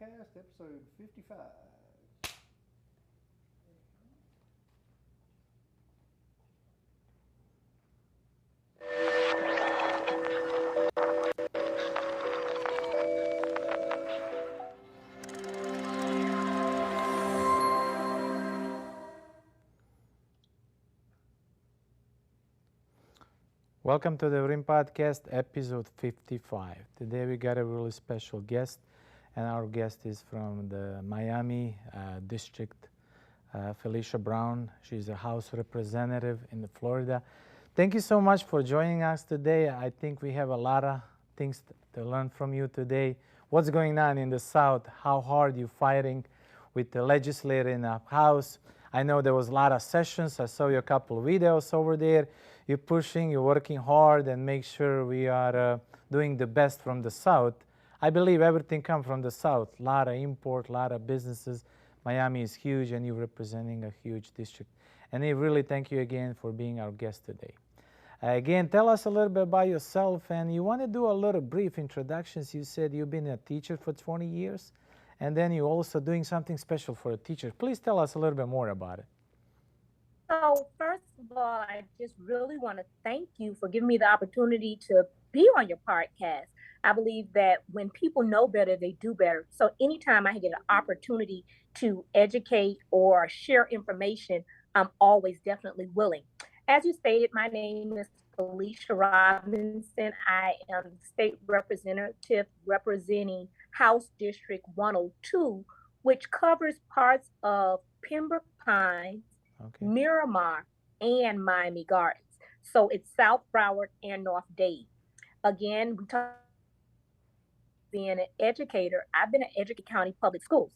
Podcast, episode 55. Welcome to the RIMM Podcast, episode 55. Today we got a really special guest, and our guest is from the Miami district, Felicia Brown. She's a House representative in Florida. Thank you so much for joining us today. I think we have a lot of things to learn from you today. What's going on in the South? How hard you fighting with the legislator in the House? I know there was a lot of sessions. I saw you a couple of videos over there. You're pushing, you're working hard, and make sure we are doing the best from the South. I believe everything comes from the South. A lot of import, a lot of businesses. Miami is huge, and you're representing a huge district. And I really thank you again for being our guest today. Again, tell us a little bit about yourself, and you want to do a little brief introductions. You said you've been a teacher for 20 years, and then you're also doing something special for a teacher. Please tell us a little bit more about it. So first of all, I just really want to thank you for giving me the opportunity to be on your podcast. I believe that when people know better, they do better. So anytime I get an opportunity to educate or share information, I'm always definitely willing. As you stated, my name is Felicia Robinson. I am state representative representing House District 102, which covers parts of Pembroke Pines, Okay. Miramar, and Miami Gardens. So it's South Broward and North Dade. Again, we talk being an educator. I've been at Educate County Public Schools.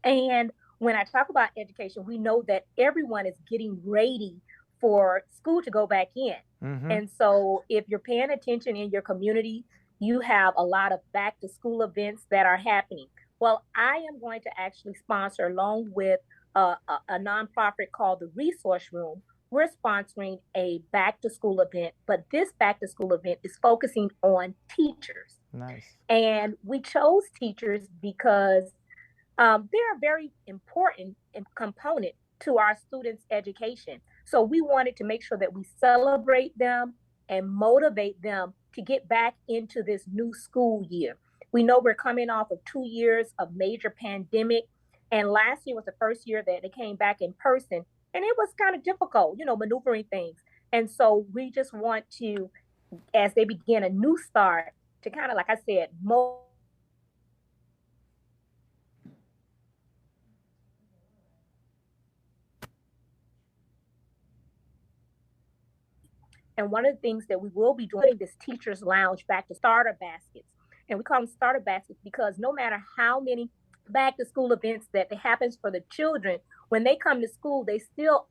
And when I talk about education, we know that everyone is getting ready for school to go back in. Mm-hmm. And so if you're paying attention in your community, you have a lot of back to school events that are happening. Well, I am going to actually sponsor, along with a nonprofit called the Resource Room. We're sponsoring a back to school event, but this back to school event is focusing on teachers. Nice. And we chose teachers because they're a very important component to our students' education. So we wanted to make sure that we celebrate them and motivate them to get back into this new school year. We know we're coming off of 2 years of major pandemic, and last year was the first year that they came back in person, and it was kind of difficult, maneuvering things. And so we just want to, as they begin a new start, to kind of, like I said, And one of the things that we will be doing this teacher's lounge back to starter baskets. And we call them starter baskets because no matter how many back to school events that happens for the children, when they come to school, they still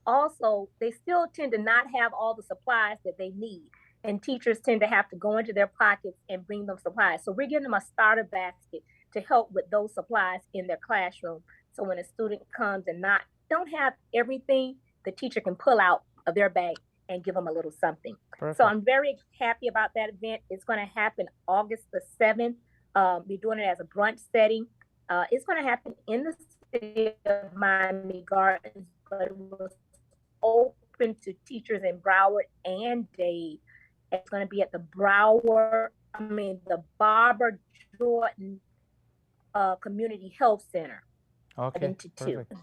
tend to not have all the supplies that they need. And teachers tend to have to go into their pockets and bring them supplies. So we're giving them a starter basket to help with those supplies in their classroom. So when a student comes and don't have everything, the teacher can pull out of their bag and give them a little something. Perfect. So I'm very happy about that event. It's going to happen August the 7th. We're doing it as a brunch setting. It's going to happen in the city of Miami Gardens, but it was open to teachers in Broward and Dade. It's going to be at the Barbara Jordan Community Health Center. Okay. Perfect.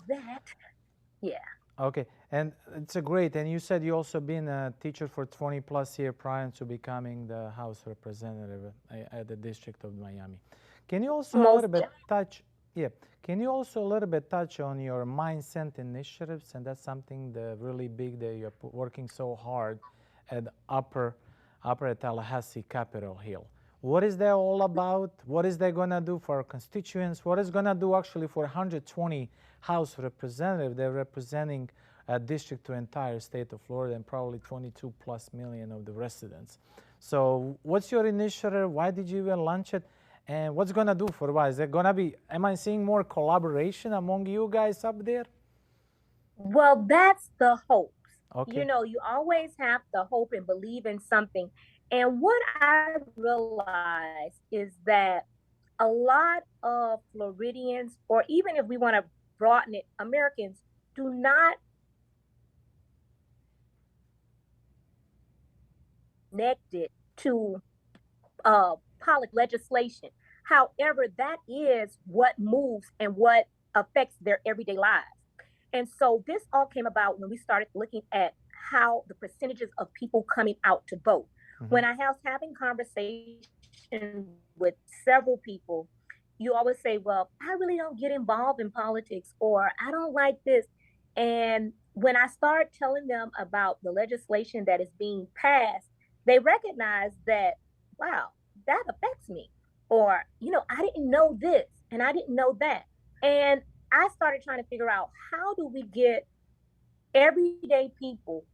Yeah. Okay, and it's a great. And you said you also been a teacher for 20 plus years prior to becoming the House representative at the District of Miami. Can you also a little bit touch? Yeah. Can you also a little bit touch on your mindset initiatives? And that's something that really big that you're working so hard at upper Tallahassee, Capitol Hill. What is that all about? What is that gonna do for our constituents? What is gonna do actually for 120 House representatives? They're representing a district to entire state of Florida and probably 22 plus million of the residents. So what's your initiative? Why did you even launch it? And what's gonna do for what? Is there gonna be, am I seeing more collaboration among you guys up there? Well, that's the hope. Okay. You always have to hope and believe in something. And what I realized is that a lot of Floridians, or even if we want to broaden it, Americans do not connect it to policy legislation. However, that is what moves and what affects their everyday lives. And so this all came about when we started looking at how the percentages of people coming out to vote. When I was having conversation with several people, you always say, well, I really don't get involved in politics, or I don't like this. And when I start telling them about the legislation that is being passed, they recognize that, wow, that affects me. Or, I didn't know this and I didn't know that. And I started trying to figure out, how do we get everyday people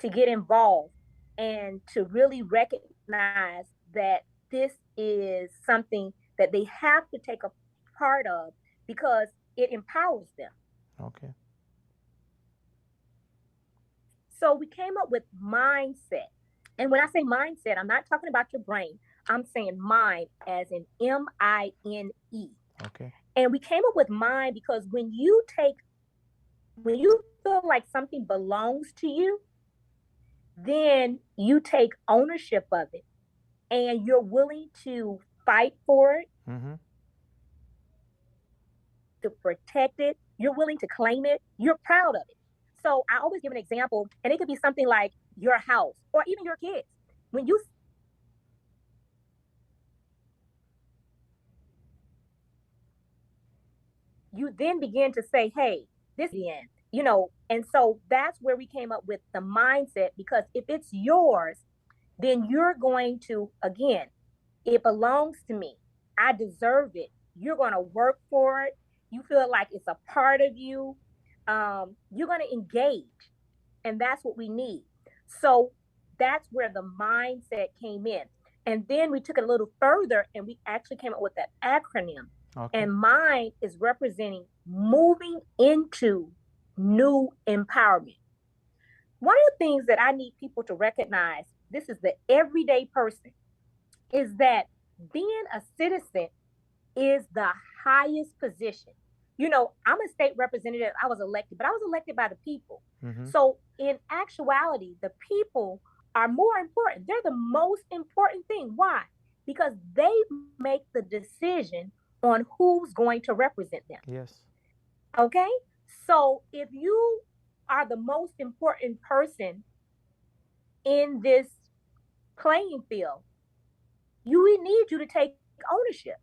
to get involved and to really recognize that this is something that they have to take a part of, because it empowers them. Okay. So we came up with mindset. And when I say mindset, I'm not talking about your brain. I'm saying mind as in MINE. Okay. And we came up with mind because when you feel like something belongs to you, then you take ownership of it and you're willing to fight for it, to protect it. You're willing to claim it. You're proud of it. So I always give an example, and it could be something like your house or even your kids. When you then begin to say, hey, this is the end, and so that's where we came up with the mindset, because if it's yours, then you're going to, again, it belongs to me. I deserve it. You're going to work for it. You feel like it's a part of you. You're going to engage. And that's what we need. So that's where the mindset came in. And then we took it a little further and we actually came up with that acronym. Okay. And MIND is representing moving into new empowerment. One of the things that I need people to recognize, this is the everyday person, is that being a citizen is the highest position. I'm a state representative. I was elected, but I was elected by the people. So in actuality, the people are more important. They're the most important thing. Why? Because they make the decision on who's going to represent them. Yes. Okay? So if you are the most important person in this playing field, we need you to take ownership.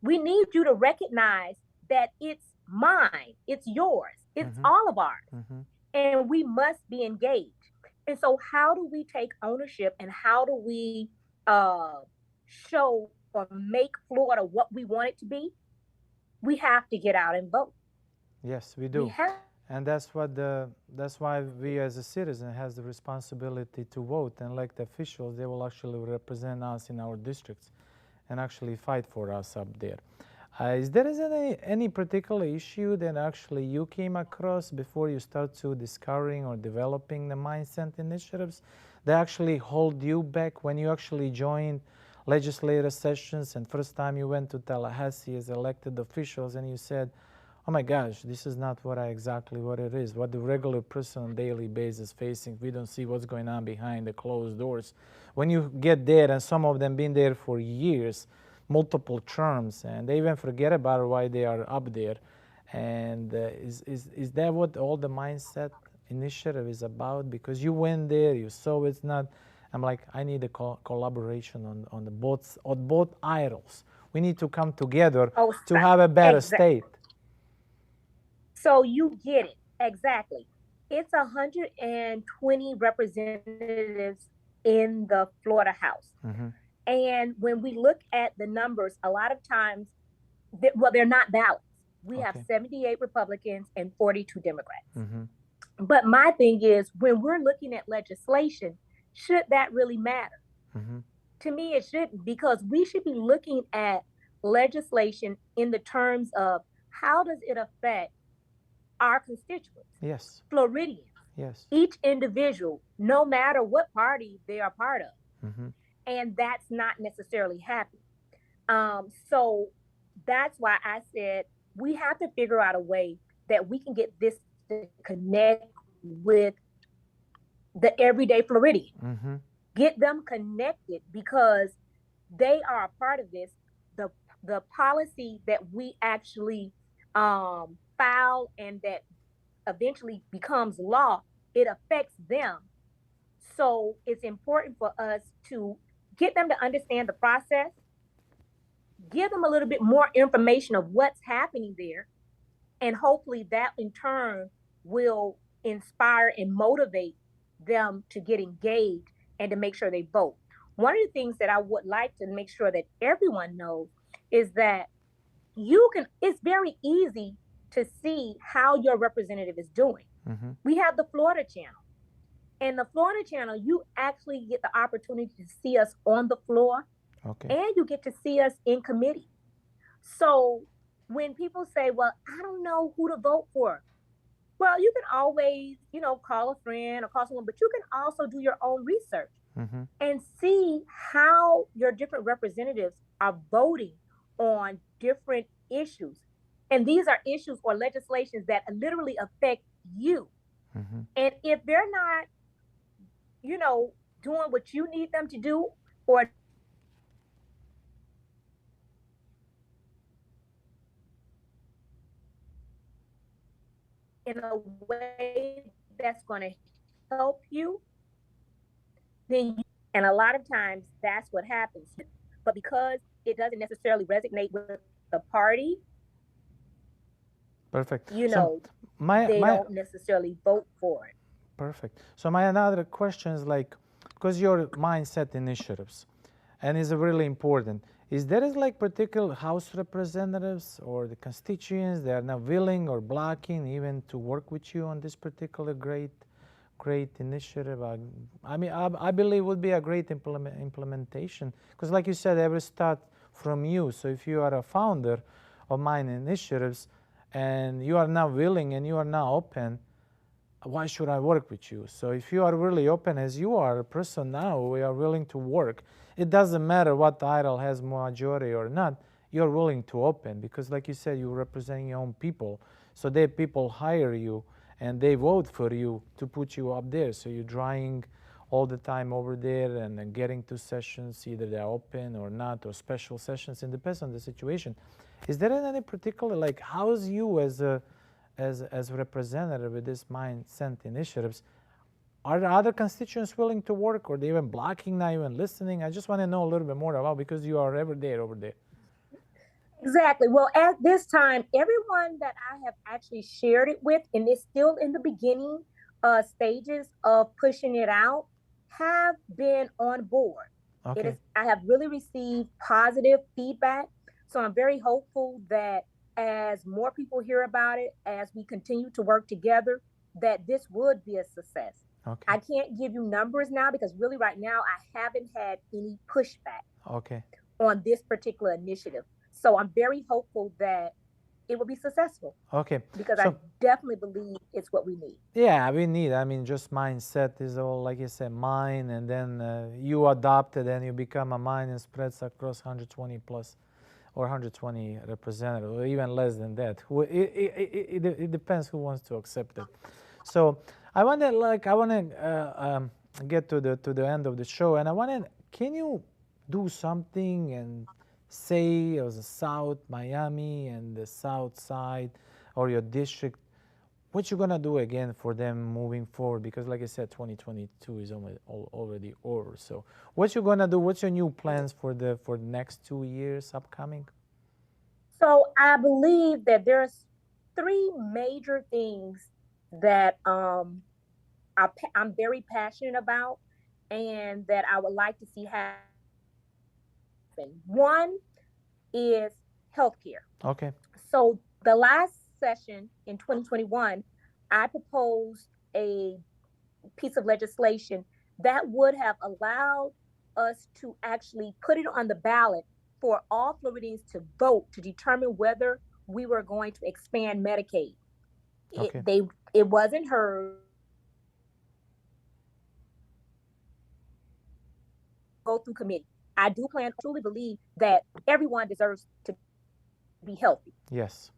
We need you to recognize that it's mine, it's yours, it's all of ours, and we must be engaged. And so how do we take ownership, and how do we show or make Florida what we want it to be? We have to get out and vote. Yes, we do. And that's why we as a citizen has the responsibility to vote and elect officials. They will actually represent us in our districts and actually fight for us up there. Is there any particular issue that actually you came across before you start to discovering or developing the mindset initiatives that actually hold you back when you actually joined legislative sessions and first time you went to Tallahassee as elected officials and you said, oh my gosh, this is not exactly what it is, what the regular person on a daily basis facing. We don't see what's going on behind the closed doors. When you get there, and some of them been there for years, multiple terms, and they even forget about why they are up there. And is that what all the mindset initiative is about? Because you went there, you saw it's not. I'm like, I need a collaboration on both aisles. We need to come together to have a better state. So you get it. Exactly. It's 120 representatives in the Florida House. And when we look at the numbers, a lot of times, they're not balanced. We have 78 Republicans and 42 Democrats. But my thing is, when we're looking at legislation, should that really matter? To me, it shouldn't, because we should be looking at legislation in the terms of how does it affect our constituents? Yes. Floridians. Yes. Each individual, no matter what party they are part of. And that's not necessarily happening. So that's why I said we have to figure out a way that we can get this to connect with the everyday Floridian. Mm-hmm. Get them connected because they are a part of this. The the policy that we actually file and that eventually becomes law, it affects them. So it's important for us to get them to understand the process, give them a little bit more information of what's happening there, and hopefully that in turn will inspire and motivate them to get engaged and to make sure they vote. One of the things that I would like to make sure that everyone knows is that it's very easy to see how your representative is doing. Mm-hmm. We have the Florida channel. And the Florida channel, you actually get the opportunity to see us on the floor, Okay. and you get to see us in committee. So when people say, well, I don't know who to vote for, well, you can always, call a friend or call someone, but you can also do your own research Mm-hmm. and see how your different representatives are voting on different issues. And these are issues or legislations that literally affect you. Mm-hmm. And if they're not, doing what you need them to do, or in a way that's going to help you, then and a lot of times that's what happens. But because it doesn't necessarily resonate with the party, Perfect. you So know, my they my don't necessarily vote for it. perfect. So my another question is like, because your mindset initiatives, and is really important. Is there is like particular House representatives or the constituents that are now willing or blocking even to work with you on this particular great initiative? I mean, I believe would be a great implementation because, like you said, every start from you. So if you are a founder of mine initiatives, and you are now willing and you are now open, why should I work with you? So if you are really open as you are a person now, we are willing to work. It doesn't matter what title has majority or not. You're willing to open because, like you said, you're representing your own people. So their people hire you and they vote for you to put you up there. So you're trying all the time over there and then getting to sessions, either they're open or not, or special sessions. It depends on the situation. Is there any particular, like, how's you as a representative with this mindset initiatives, are the other constituents willing to work, or they even blocking, not even listening? I just want to know a little bit more about, because you are ever there over there. Exactly. Well, at this time, everyone that I have actually shared it with, and it's still in the beginning stages of pushing it out, have been on board. It Okay. is. I have really received positive feedback, so I'm very hopeful that as more people hear about it, as we continue to work together, that this would be a success. Okay. I can't give you numbers now because really right now I haven't had any pushback Okay. on this particular initiative. So I'm very hopeful that it will be successful Okay. because I So definitely believe it's what we need. yeah, we need. I mean, just mindset is all, like you said, mine, and then you adopt it, and you become a mine and spreads across 120 plus, or 120 representatives, or even less than that. It depends who wants to accept it. So I want to get to the end of the show, and I want to. Can you do something and say as a South Miami and the South Side, or your district, what you're gonna do again for them moving forward? Because, like I said, 2022 is already over. So what you gonna do? What's your new plans for the next 2 years upcoming? So I believe that there's three major things that I'm very passionate about and that I would like to see happen. One is healthcare. Okay. So the last session in 2021, I proposed a piece of legislation that would have allowed us to actually put it on the ballot for all Floridians to vote to determine whether we were going to expand Medicaid. It Okay. they it wasn't heard. Go through committee. I do truly believe that everyone deserves to be healthy. Yes.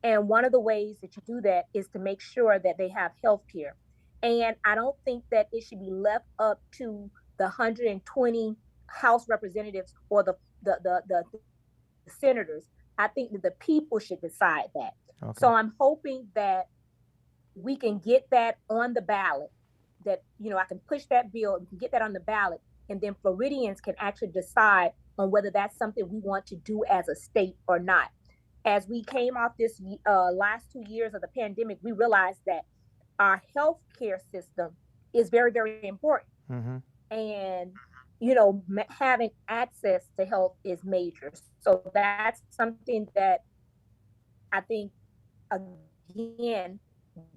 And one of the ways that you do that is to make sure that they have health care. And I don't think that it should be left up to the 120 House representatives or the senators. I think that the people should decide that. Okay. So I'm hoping that we can get that on the ballot, that, I can push that bill and get that on the ballot. And then Floridians can actually decide on whether that's something we want to do as a state or not. As we came off this last 2 years of the pandemic, we realized that our healthcare system is very, very important. Mm-hmm. And, having access to health is major. So that's something that I think, again,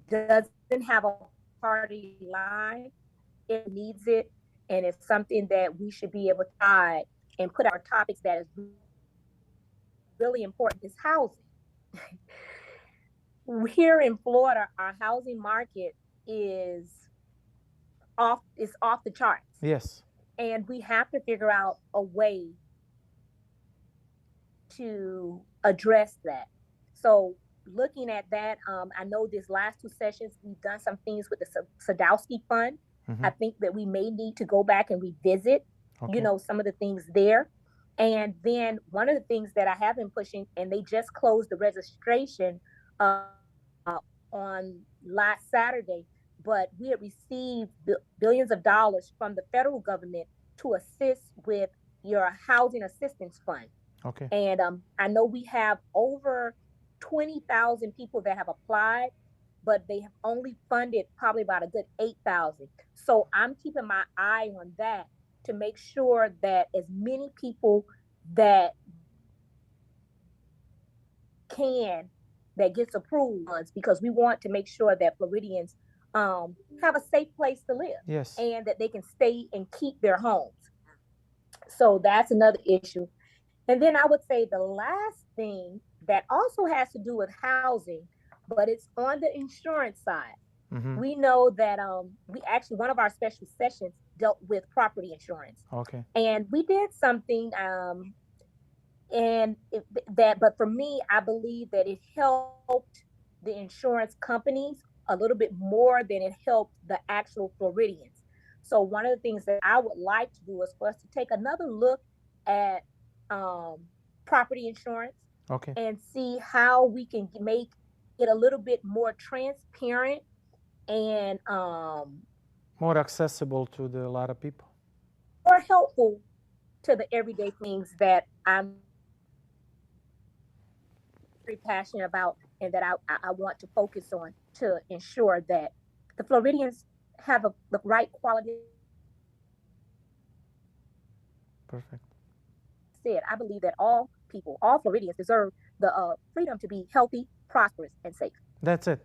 doesn't have a party line. It needs it. And it's something that we should be able to try and put our topics that is really important is housing. Here in Florida, our housing market is off the charts. Yes. And we have to figure out a way to address that. So looking at that, I know these last 2 sessions, we've done some things with the Sadowski Fund. Mm-hmm. I think that we may need to go back and revisit, some of the things there. And then one of the things that I have been pushing, and they just closed the registration on last Saturday, but we had received billions of dollars from the federal government to assist with your housing assistance fund. Okay. And I know we have over 20,000 people that have applied, but they have only funded probably about a good 8,000. So I'm keeping my eye on that to make sure that as many people that gets approved, because we want to make sure that Floridians have a safe place to live. Yes. And that they can stay and keep their homes. So that's another issue. And then I would say the last thing that also has to do with housing, but it's on the insurance side. Mm-hmm. We know that one of our special sessions dealt with property insurance. Okay. And we did something, but for me, I believe that it helped the insurance companies a little bit more than it helped the actual Floridians. So one of the things that I would like to do is for us to take another look at property insurance. Okay. And see how we can make it a little bit more transparent and more accessible to a lot of people, more helpful to the everyday things that I'm very passionate about and that I want to focus on to ensure that the Floridians have the right quality. Perfect. I believe that all Floridians deserve the freedom to be healthy, prosperous, and safe. That's it.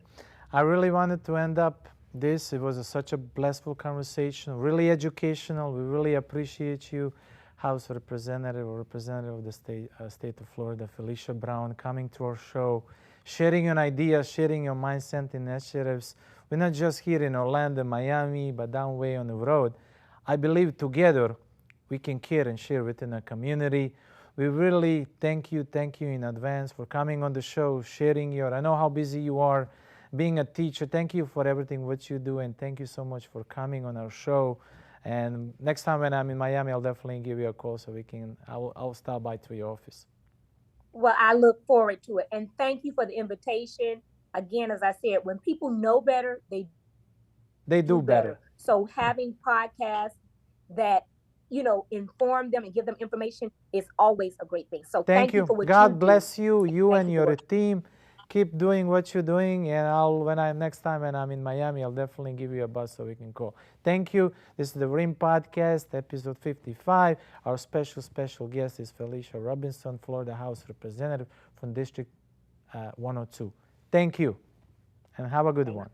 I really wanted to end up this. It was such a blissful conversation, really educational. We really appreciate you, House Representative or Representative of the state of Florida, Felicia Brown, coming to our show, sharing your ideas, sharing your mindset initiatives. We're not just here in Orlando, Miami, but down way on the road. I believe together we can care and share within a community. We really thank you in advance for coming on the show, sharing I know how busy you are, being a teacher. Thank you for everything what you do, and thank you so much for coming on our show. And next time when I'm in Miami, I'll definitely give you a call so I'll stop by to your office. Well, I look forward to it. And thank you for the invitation. Again, as I said, when people know better, they do better. So having podcasts that inform them and give them information is always a great thing. So thank you for what God you bless do. you and your team. Keep doing what you're doing, and next time when I'm in Miami, I'll definitely give you a buzz so we can call. Thank you. This is the RIMM Podcast, episode 55. Our special guest is Felicia Robinson, Florida House Representative from District 102. Thank you, and have a good one.